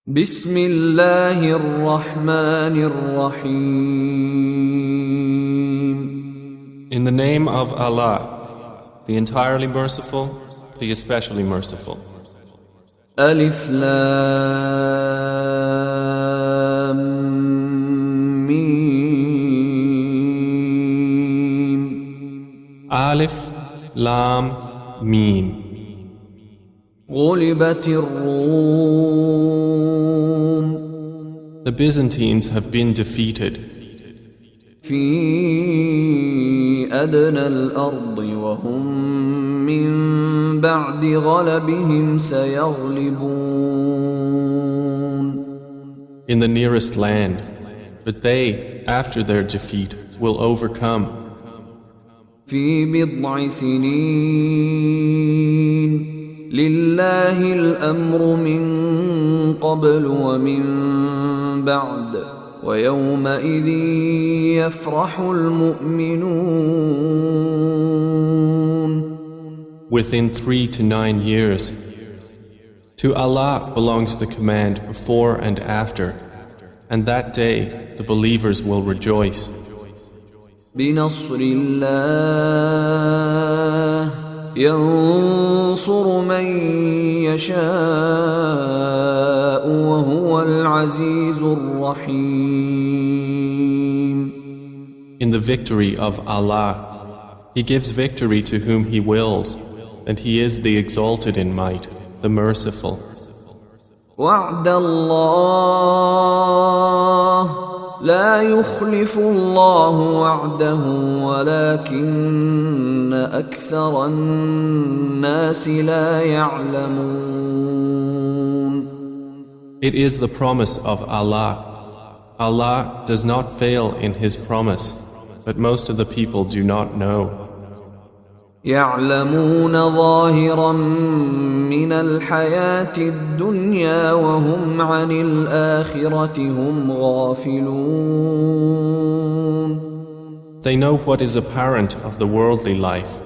بسم الله الرحمن الرحيم. In the name of Allah, the entirely merciful, the especially merciful. ألف لام ميم. Alif, Lam, Mim. غلبت الروم The Byzantines have been defeated في أدنى الأرض وهم من بعد غلبهم سيغلبون. in the nearest land, but they, after their defeat, will overcome. في بضع سنين لله الأمر من قبل ومن بعد ويومئذ يفرح المؤمنون. Within 3 to 9 years. To Allah belongs the command before and after, and that day the believers will rejoice. بنصر الله ينصر من يشاء وهو العزيز الرحيم. In the victory of Allah, He gives victory to whom He wills, and He is the exalted in might, the merciful. وعد الله لا يخلف الله وعده ولكن أكثر الناس لا يعلمون. It is the promise of Allah. Allah does not fail in His promise, but most of the people do not know. يعلمون ظاهرا من الحياة الدنيا وهم عن الآخرة هم غافلون. They know what is apparent of the worldly life,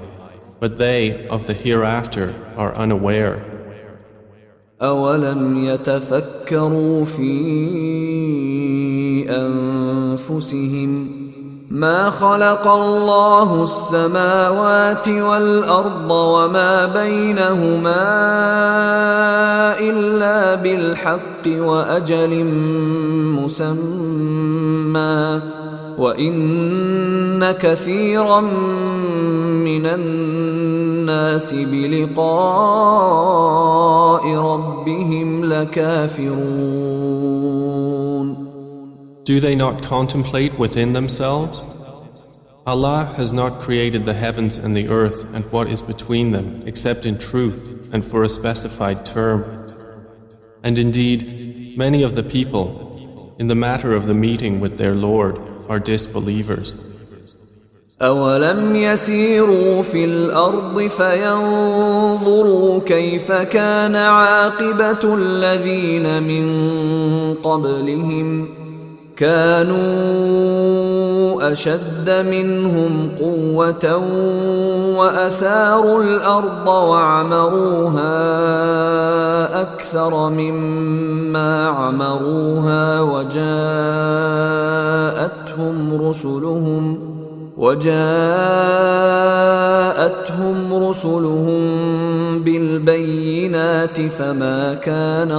but they of the hereafter are unaware. أولم يتفكروا في أنفسهم ما خلق الله السماوات والأرض وما بينهما إلا بالحق وأجل مسمى وإن كثيرا من الناس بلقاء ربهم لكافرون. Do they not contemplate within themselves? Allah has not created the heavens and the earth and what is between them except in truth and for a specified term. And indeed, many of the people, in the matter of the meeting with their Lord, are disbelievers. أولم يسيروا في الأرض فينظروا كيف كان عاقبة الذين من قبلهم كانوا أشد منهم قوة وأثاروا الأرض وعمروها أكثر مما عمروها وجاءتهم رسلهم بالبينات فما كان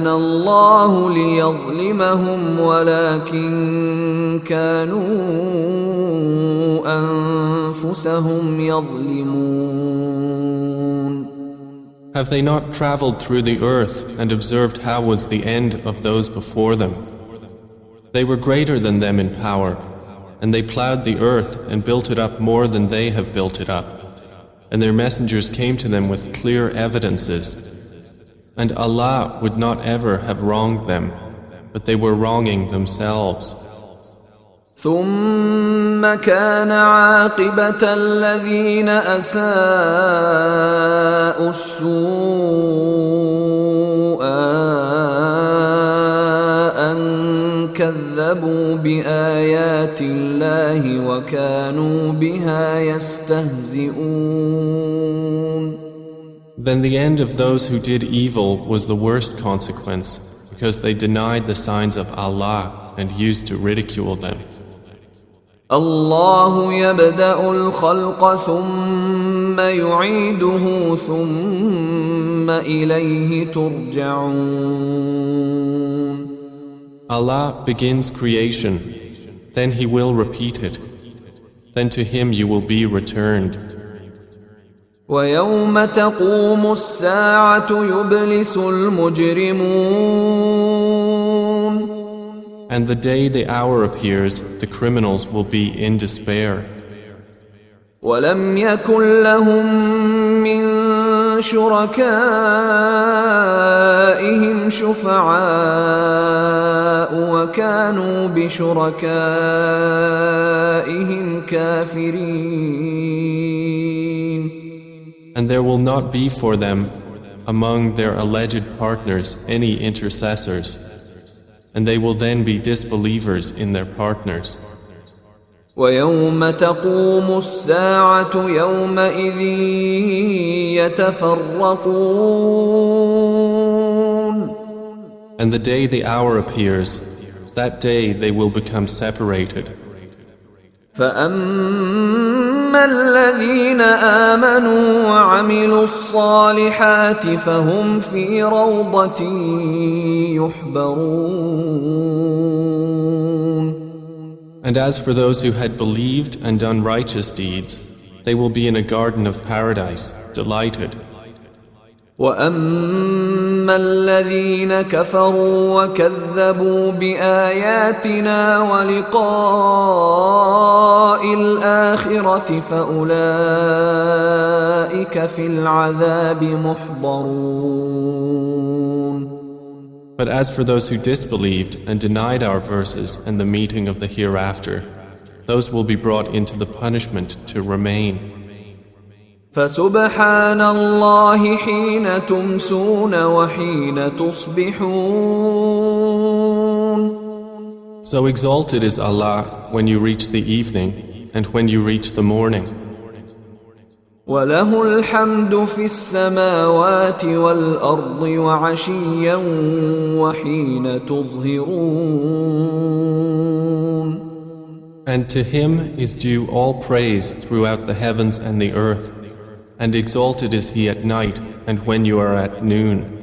الله ليظلمهم ولكن كانوا أنفسهم يظلمون. Have they not traveled through the earth and observed how was the end of those before them? They were greater than them in power, and they plowed the earth and built it up more than they have built it up. And their messengers came to them with clear evidences. And Allah would not ever have wronged them, but they were wronging themselves. ثم كان عاقبة الذين أساءوا السوء أن كذبوا بآيات الله وكانوا بها يستهزئون. Then the end of those who did evil was the worst consequence, because they denied the signs of Allah and used to ridicule them. الله يبدأ الخلق ثم يعيده ثم إليه ترجعون. Allah begins creation, then He will repeat it, then to Him you will be returned. ويوم تقوم الساعة يبلس المجرمون. And the day the hour appears, the criminals will be in despair. ولم يكن لهم من شركائهم شفعاء وكانوا بشركائهم كافرين. And there will not be for them among their alleged partners any intercessors, and they will then be disbelievers in their partners. ويوم تقوم الساعة يومئذ يتفرقون. And the day the hour appears, that day they will become separated. فأما الذين آمنوا وعملوا الصالحات فهم في روضة يحبرون. And as for those who had believed and done righteous deeds, they will be in a garden of paradise, delighted. وأما الذين كفروا وكذبوا بآياتنا ولقاء الآخرة فأولئك في العذاب محضرون. But as for those who disbelieved and denied our verses and the meeting of the hereafter, those will be brought into the punishment to remain. فسبحان الله حين تمسون وحين تصبحون. So exalted is Allah when you reach the evening and when you reach the morning. وله الحمد في السماوات والأرض وعشيا وحين تظهرون. And to Him is due all praise throughout the heavens and the earth, and exalted is He at night and when you are at noon.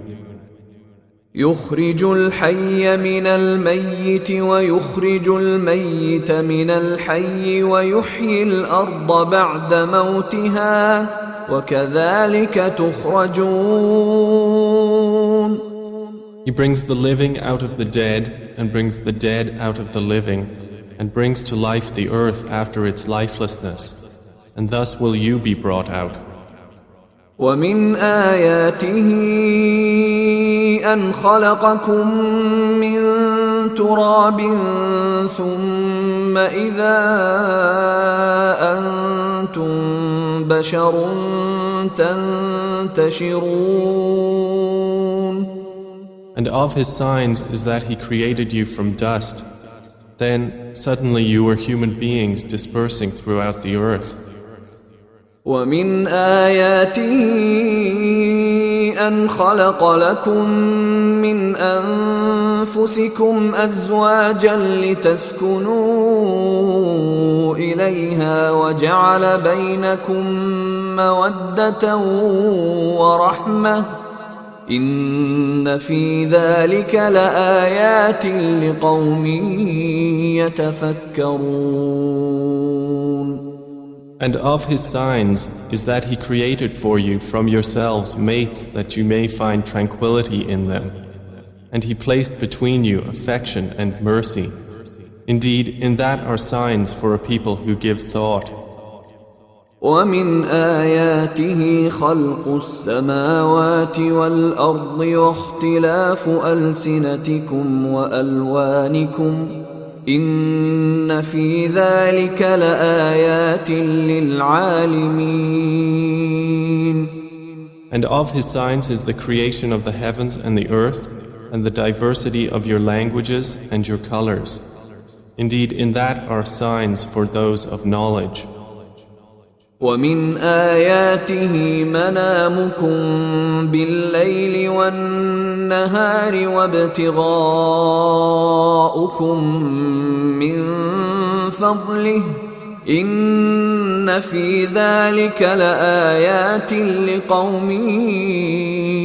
يخرج الحي من الميت ويخرج الميت من الحي ويحيي الأرض بعد موتها وكذلك تخرجون. He brings the living out of the dead and brings the dead out of the living and brings to life the earth after its lifelessness, and thus will you be brought out. ومن آياته أن خلقكم من تراب ثم إذا أنتم بشر تنتشرون. And of His signs is that He created you from dust. Then suddenly you were human beings dispersing throughout the earth. ومن آياته أن خلق لكم من أنفسكم أزواجا لتسكنوا إليها وجعل بينكم مودة ورحمة إن في ذلك لآيات لقوم يتفكرون. And of His signs is that He created for you from yourselves mates that you may find tranquility in them. And He placed between you affection and mercy. Indeed, in that are signs for a people who give thought. ومن آياته خلق السماوات والأرض واختلاف ألسنتكم وألوانكم إن في ذلك لآيات للعالمين. And of His signs is the creation of the heavens and the earth and the diversity of your languages and your colors. Indeed, in that are signs for those of knowledge. ومن آياته منامكم بالليل والنهار وابتغاؤكم من فضله إن في ذلك لآيات لقوم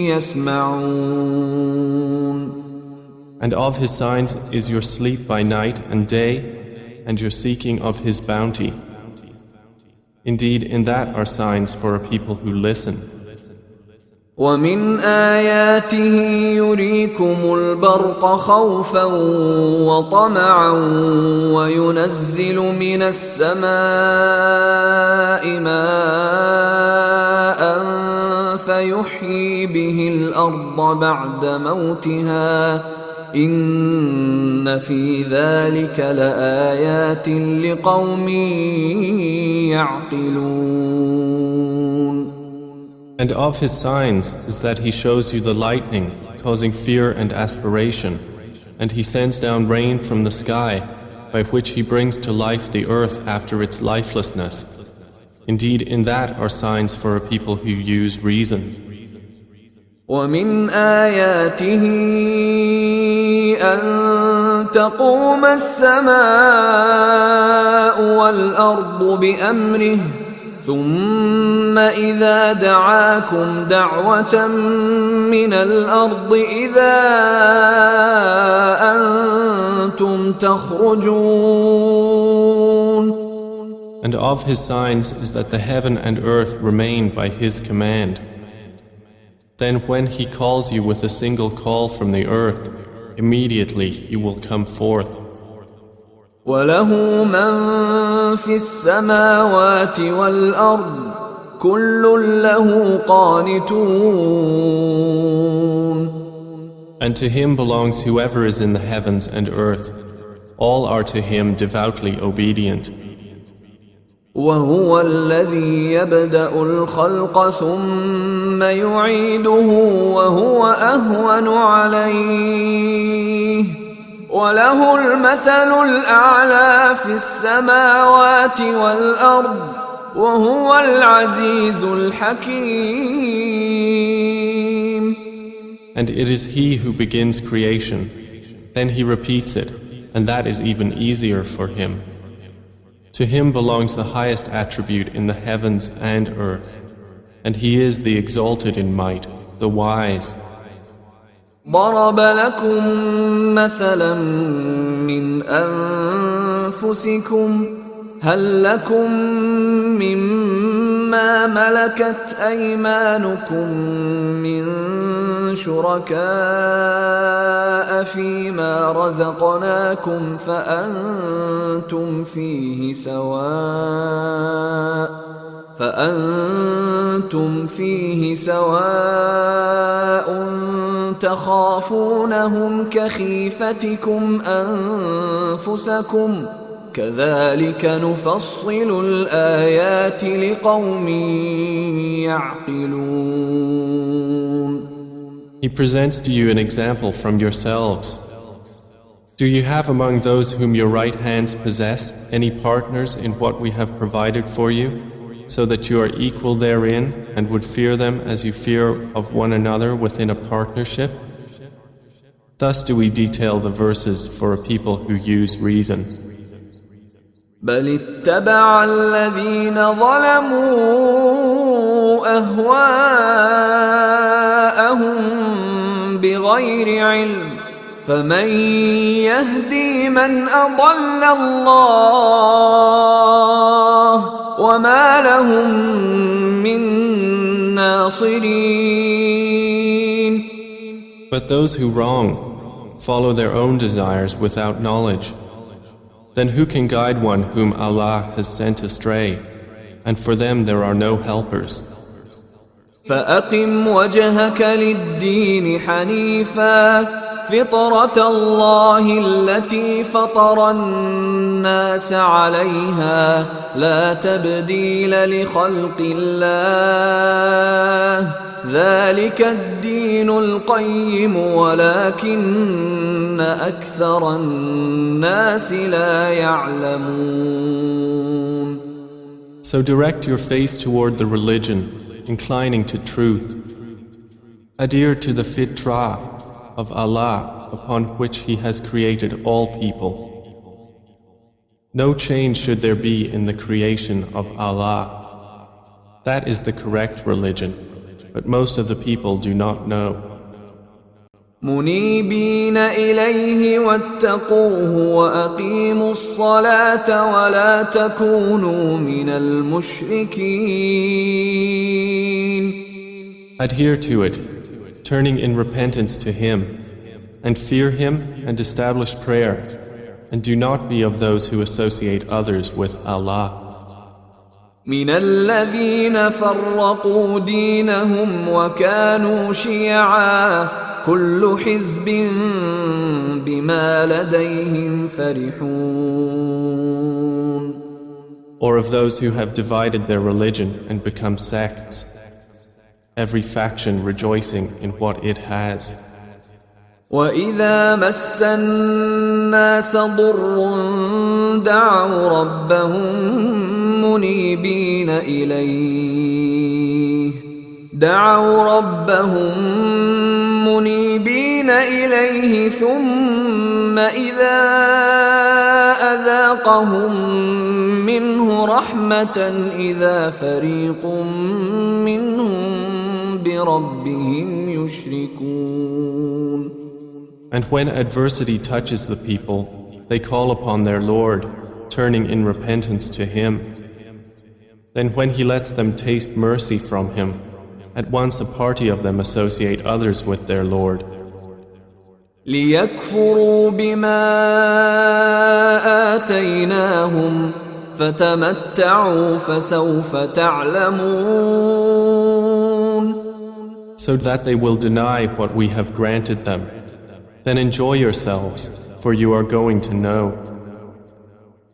يسمعون. And of his signs is your sleep by night and day, and your seeking of his bounty. Indeed, in that are signs for a people who listen. ومن آياته يريكم البرق خوفا وطمعا وينزل من السماء ماء فيحيي به الأرض بعد موتها إن في ذلك لآيات لقوم يعقلون. And of his signs is that he shows you the lightning, causing fear and aspiration, and he sends down rain from the sky, by which he brings to life the earth after its lifelessness. Indeed, in that are signs for a people who use reason. ومن آياته أن تقوم السماء والأرض بأمره ثم إذا دعاكم دعوة من الأرض إذا أنتم تخرجون. And of his signs is that the heaven and earth remain by his command. Then when he calls you with a single call from the earth, immediately you will come forth. وله من في السماوات والأرض كل له قانتون. And to him belongs whoever is in the heavens and earth. All are to him devoutly obedient. وهو الذي يبدأ الخلق ثم يعيده وهو أهون عليه وله المثل الأعلى في السماوات والأرض وهو العزيز الحكيم. And it is he who begins creation, then he repeats it, and that is even easier for him. To him belongs the highest attribute in the heavens and earth, and he is the exalted in might, the wise. ضرب لكم مثلا من أنفسكم هل لكم مما ملكت أيمانكم من شركاء فيما رزقناكم فأنتم فيه سواء تخافونهم كخيفتكم أنفسكم كذلك نفصل الآيات لقوم يعقلون. He presents to you an example from yourselves. Do you have among those whom your right hands possess any partners in what we have provided for you, so that you are equal therein and would fear them as you fear of one another within a partnership? Thus do we detail the verses for a people who use reason. بل اتبع الذين ظلموا أهواءهم بغير علم فمن يهدي من أضل الله وما لهم من ناصرين. But those who wrong follow their own desires without knowledge. Then who can guide one whom Allah has sent astray? And for them there are no helpers. فأقم وجهك للدين حنيفا فطرة الله التي فطر الناس عليها لا تبديل لخلق الله ذلك الدين القيم ولكن أكثر الناس لا يعلمون. So direct your face toward the religion, inclining to truth. Adhere to the fitrah of Allah upon which He has created all people. No change should there be in the creation of Allah. That is the correct religion, but most of the people do not know. منيبين إليه واتقوه وأقيموا الصلاة ولا تكونوا من المشركين. Adhere to it, turning in repentance to Him, and fear Him and establish prayer, and do not be of those who associate others with Allah. من الذين فرقوا دينهم وكانوا شيعا كل حزب بما لديهم فرحون. Or of those who have divided their religion and become sects, every faction rejoicing in what it has. وإذا مس الناس ضر دعوا ربهم منيبين إليه ثم إذا أذاقهم منه رحمة إذا فريق منهم بربهم يشركون. And when adversity touches the people, they call upon their Lord, turning in repentance to Him. Then when He lets them taste mercy from Him, at once a party of them associate others with their Lord. ليكفروا بما آتيناهم فتمتعوا فسوف تعلمون. So that they will deny what we have granted them. Then enjoy yourselves, for you are going to know.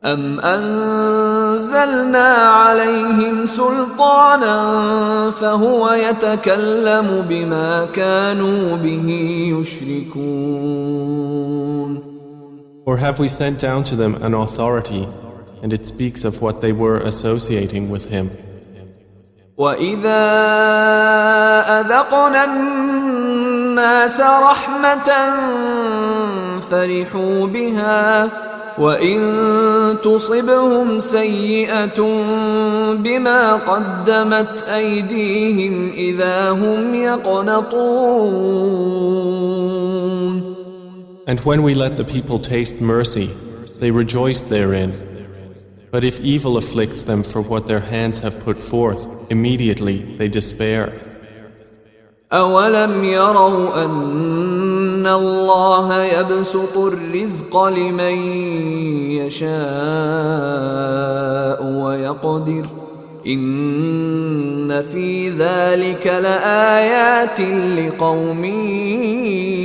أم أنزلنا عليهم سلطانا فهو يتكلم بما كانوا به يشركون. Or have we sent down to them an authority, and it speaks of what they were associating with Him? وإذا أذقنا الناس رحمة فرحوا بها وإن تصبهم سيئة بما قدمت أيديهم إذا هم يقنطون. And when we let the people taste mercy, they rejoice therein. But if evil afflicts them for what their hands have put forth, immediately they despair. أولم يروا أن الله يبسط الرزق لمن يشاء ويقدر إن في ذلك لآيات لقوم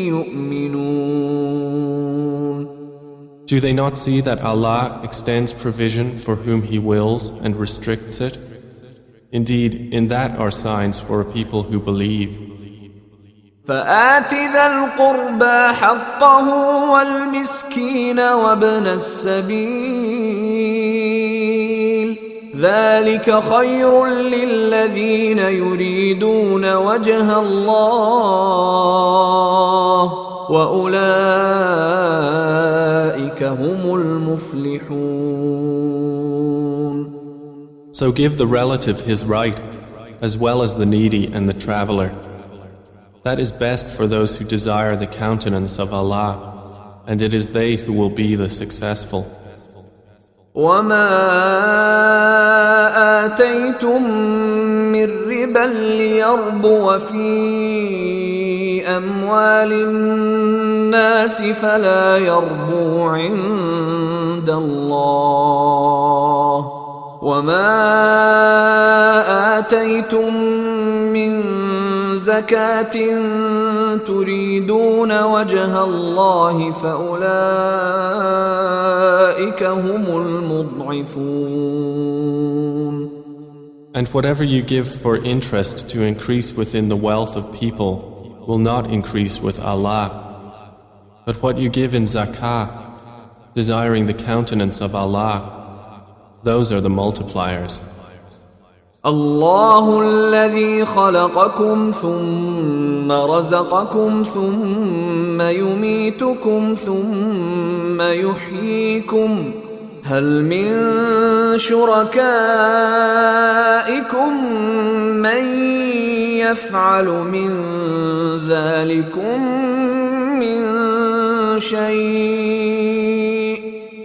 يؤمنون. Do they not see that Allah extends provision for whom He wills and restricts it? Indeed, in that are signs for a people who believe. فآت ذا القربى حقه والمسكين وابن السبيل ذلك خير للذين يريدون وجه الله وأولئك هم المفلحون. So give the relative his right, as well as the needy and the traveler. That is best for those who desire the countenance of Allah, and it is they who will be the successful. وما آتيتم من ربا ليربو في أموال الناس فلا يربو عند الله وما آتيتم من زكاة تريدون وجه الله فأولئك هم المضعفون. And whatever you give for interest to increase within the wealth of people will not increase with Allah. But what you give in zakah, desiring the countenance of Allah, those are the multipliers. الله الذي خلقكم ثم رزقكم ثم يميتكم ثم يحييكم هل من شركائكم من يفعل من ذلكم من شيء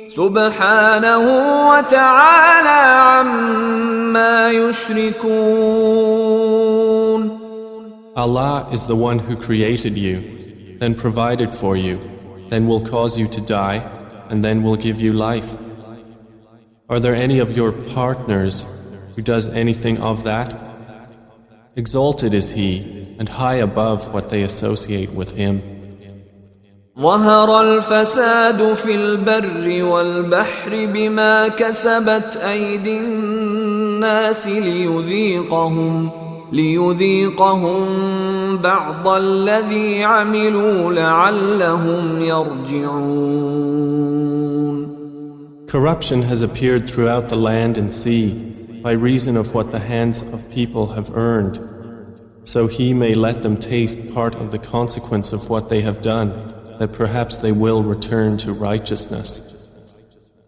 سبحانه وتعالى عما يشركون. Allah is the one who created you, then provided for you, then will cause you to die, and then will give you life. Are there any of your partners who does anything of that? Exalted is He, and high above what they associate with Him. ظهر الفساد في البر والبحر بما كسبت أيدي الناس ليذيقهم بعض الذي عملوا لعلهم يرجعون. Corruption has appeared throughout the land and sea by reason of what the hands of people have earned, so He may let them taste part of the consequence of what they have done, that perhaps they will return to righteousness.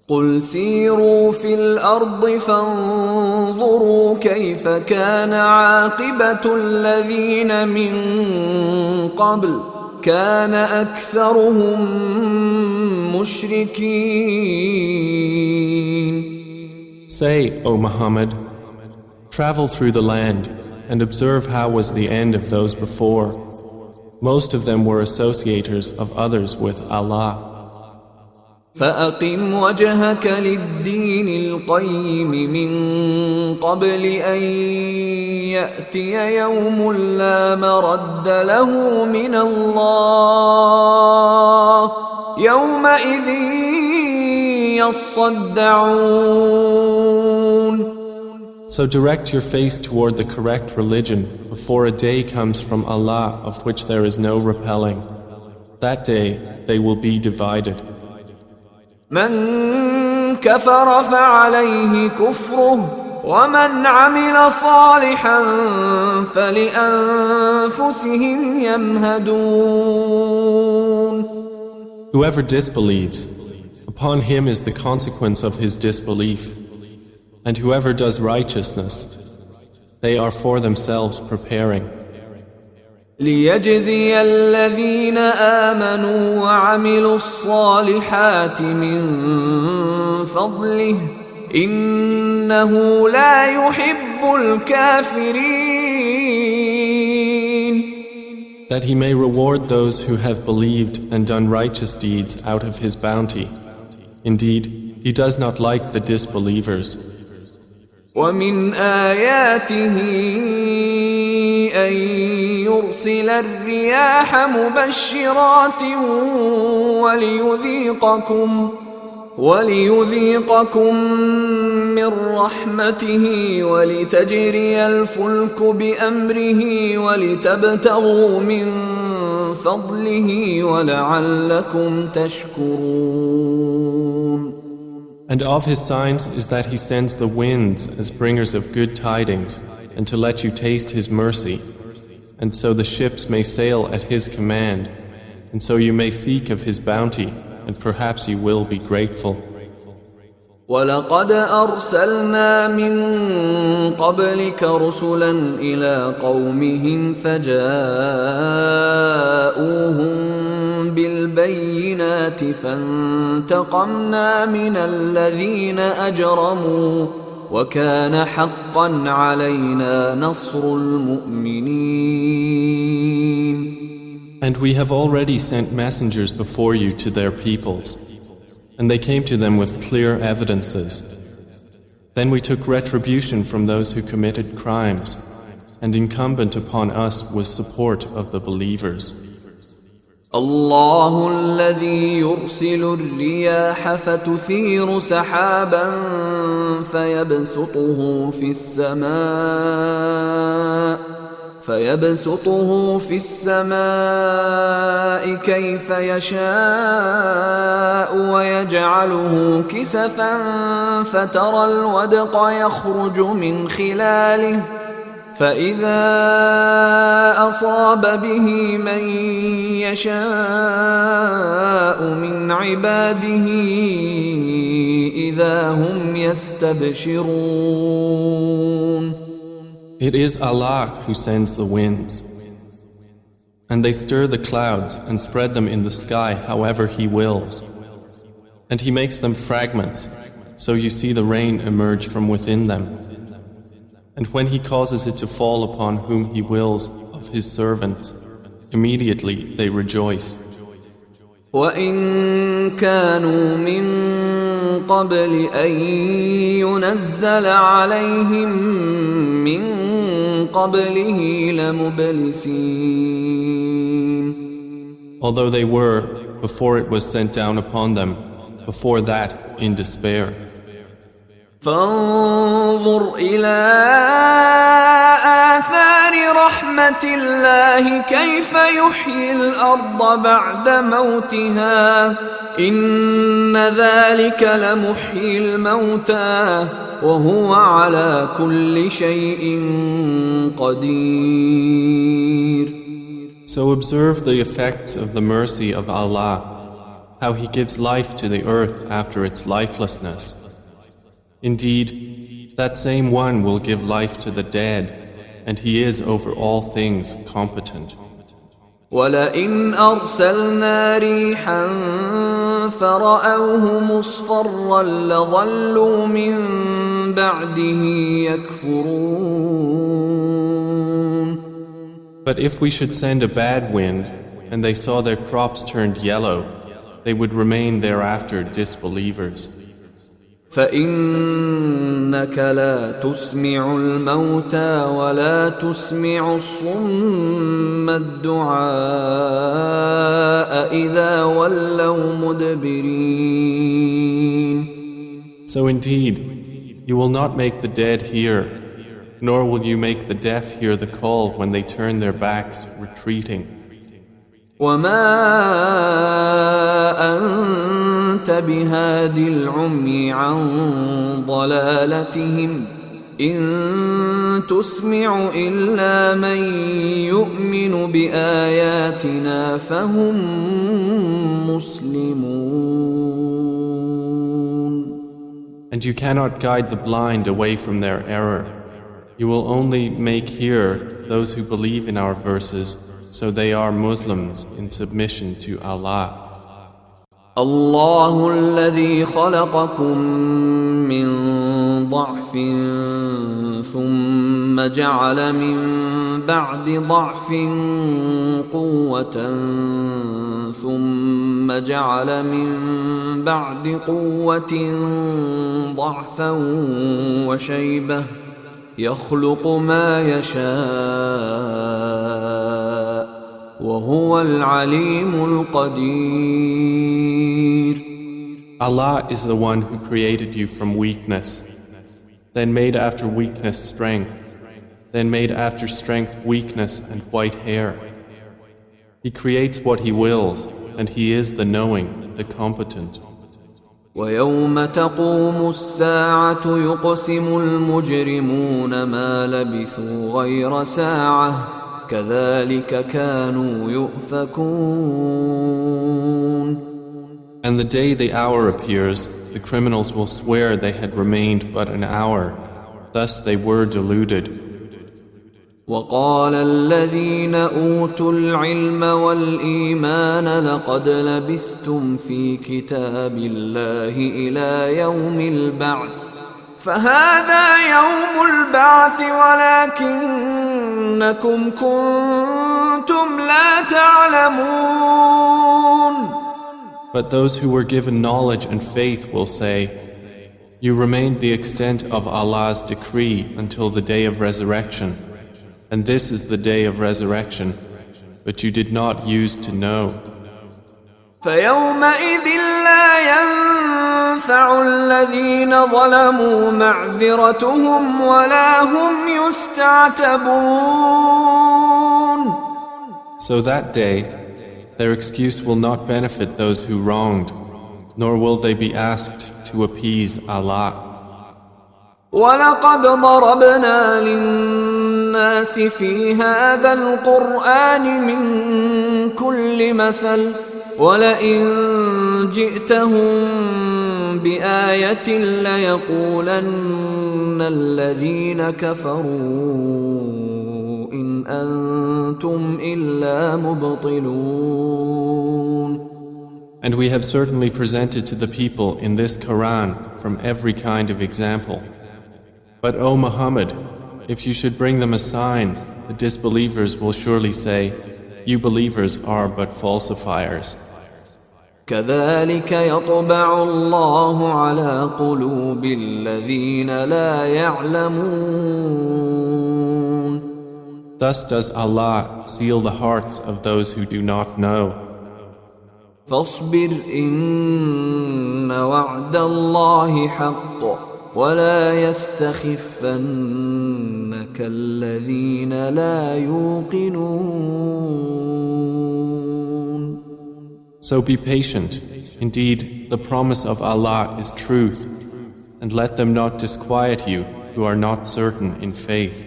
قل سيروا في الأرض فانظروا كيف كان عاقبة الذين من قبل كان أكثرهم مشركين. Say, O Muhammad, travel through the land and observe how was the end of those before. Most of them were associators of others with Allah. فأقم وجهك للدين القيم من قبل أن يأتي يوم لا مرد له من الله يومئذ يصدعون. So direct your face toward the correct religion before a day comes from Allah of which there is no repelling. That day they will be divided. من كفر فعليه كفره ومن عمل صالحا فلأنفسهم يمهدون. Whoever disbelieves, upon him is the consequence of his disbelief. And whoever does righteousness, they are for themselves preparing. ليجزي الذين آمنوا وعملوا الصالحات من فضله إنه لا يحب الكافرين. That he may reward those who have believed and done righteous deeds out of his bounty. Indeed, he does not like the disbelievers. ومن آياته أن يرسل الرياح مبشرات وليذيقكم من رحمته ولتجري الفلك بأمره ولتبتغوا من فضله ولعلكم تشكرون. And of his signs is that he sends the winds as bringers of good tidings, and to let you taste his mercy, and so the ships may sail at his command, and so you may seek of his bounty, and perhaps you will be grateful. ولقد أرسلنا من قبلك رسلا إلى قومهم فجاءوهم بالبينات فانتقمنا من الذين أجرموا وكان حقا علينا نصر المؤمنين. And we have already sent messengers before you to their peoples, and they came to them with clear evidences. Then we took retribution from those who committed crimes, and incumbent upon us was support of the believers. الله الذي يرسل الرياح فتثير سحابا فيبسطه في السماء كيف يشاء ويجعله كسفا فترى الودق يخرج من خلاله فإذا أصاب به من يشاء من عباده إذا هم يستبشرون. It is Allah who sends the winds, and they stir the clouds and spread them in the sky however He wills. And He makes them fragments, so you see the rain emerge from within them. And when He causes it to fall upon whom He wills of His servants, immediately they rejoice. وَإِن كَانُوا مِن قَبْلِ أَن يُنَزَّلَ عَلَيْهِم مِّن قَبْلِهِ لَمُبْلِسِينَ. Although they were, before it was sent down upon them, before that in despair. فانظر إلى آثار رحمة الله كيف يحيي الأرض بعد موتها إن ذلك لمحيي الموتى وهو على كل شيء قدير. So observe the effects of the mercy of Allah, how He gives life to the earth after its lifelessness. Indeed, that same one will give life to the dead, and He is over all things competent. وَلَئِنْ أَرْسَلْنَا رِيحًا فَرَأَوْهُ مُصْفَرًّا لَظَلُّوا مِنْ بَعْدِهِ يَكْفُرُونَ. But if we should send a bad wind, and they saw their crops turned yellow, they would remain thereafter disbelievers. فإنك لا تسمع الموتى ولا تسمع الصم الدعاء إذا ولوا مدبرين. So indeed, you will not make the dead hear, nor will you make the deaf hear the call when they turn their backs, retreating. وما أنت بهاد العمي عن ضلالتهم إن تسمع إلا من يؤمن بآياتنا فهم مسلمون. And you cannot guide the blind away from their error. You will only make hear those who believe in our verses, so they are Muslims in submission to Allah. الله الذي خلقكم من ضعف ثم جعل من بعد ضعف قوة ثم جعل من بعد قوة ضعفا وشيبة يخلق ما يشاء وهو العليم القدير. Allah is the one who created you from weakness, then made after weakness strength, then made after strength weakness and white hair. He creates what He wills, and He is the knowing, the competent. ويوم تقوم الساعة يقسم المجرمون ما لبثوا غير ساعة كذلك كانوا يؤفكون. And the day the hour appears, the criminals will swear they had remained but an hour. Thus they were deluded. وقال الذين أوتوا العلم والإيمان لقد لبثتم في كتاب الله إلى يوم البعث فهذا يوم البعث ولكنكم كنتم لا تعلمون. But those who were given knowledge and faith will say, You remained the extent of Allah's decree until the day of resurrection, and this is the day of resurrection, but you did not use to know. فيومئذ لا تنفع الذين ظلموا معذرتهم ولا هم يستعتبون. So that day, their excuse will not benefit those who wronged, nor will they be asked to appease Allah. وَلَقَدْ ضَرَبْنَا لِلنَّاسِ فِي هَذَا الْقُرْآنِ مِنْ كُلِّ مَثَلٍ وَلَئِنْ جِئْتَهُمْ بِآيَةٍ لَيَقُولَنَّ الَّذِينَ كَفَرُوا إِنْ أَنْتُمْ إِلَّا مُبْطِلُونَ. And we have certainly presented to the people in this Quran from every kind of example. But O Muhammad, if you should bring them a sign, the disbelievers will surely say, you believers are but falsifiers. كذلك يطبع الله على قلوب الذين لا يعلمون. Thus does Allah seal the hearts of those who do not know. فاصبر إن وعد الله حق ولا يستخفنك الذين لا يوقنون. So be patient. Indeed, the promise of Allah is truth, and let them not disquiet you who are not certain in faith.